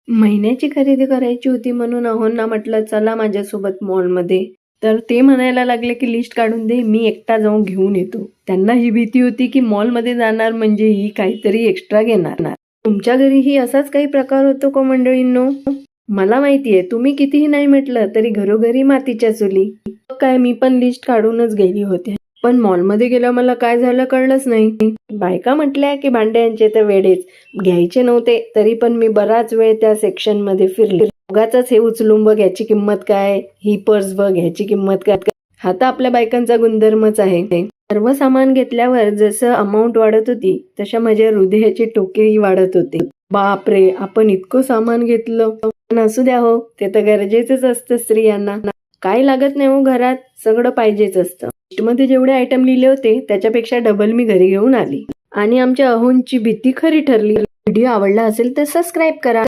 महिन्याची खरेदी करायची होती म्हणून अहोंना म्हटलं चला माझ्यासोबत मॉलमध्ये. तर ते म्हणायला लागले की लिस्ट काढून दे, मी एकटा जाऊन घेऊन येतो. त्यांना ही भीती होती की मॉलमध्ये जाणार म्हणजे ही काहीतरी एक्स्ट्रा घेणार. तुमच्या घरीही असाच काही प्रकार होतो का मंडळींनो? मला माहितीये तुम्ही कितीही नाही म्हटलं तरी घरोघरी मातीच्या चुली. काय मी पण लिस्ट काढूनच गेली होते, पण मॉलमध्ये गेलं मला काय झालं कळलंच नाही. बायका म्हटल्या की भांड्यांचे तर वेडेच, घ्यायचे नव्हते तरी पण मी बराच वेळ त्या सेक्शन मध्ये फिरले. उगाचच हे उचलून बघ ह्याची किंमत काय, ही पर्स बघ ह्याची किंमत काय. हा तर आपल्या बायकांचा गुणधर्मच आहे. सर्व सामान घेतल्यावर जसं अमाऊंट वाढत होती तशा माझ्या हृदयाचे टोकेही वाढत होते. बापरे, आपण इतकं सामान घेतलं. पण असू द्या हो, ते तर गरजेचंच असतं स्त्रियांना. काय लागत नाही हो घरात, सगळं पाहिजेच असतं. लिस्टमध्ये जेवढे आयटम लिहिले होते त्याच्यापेक्षा डबल मी घरी घेऊन आली आणि आमच्या अहोंची भीती खरी ठरली. व्हिडिओ आवडला असेल तर सबस्क्राईब करा.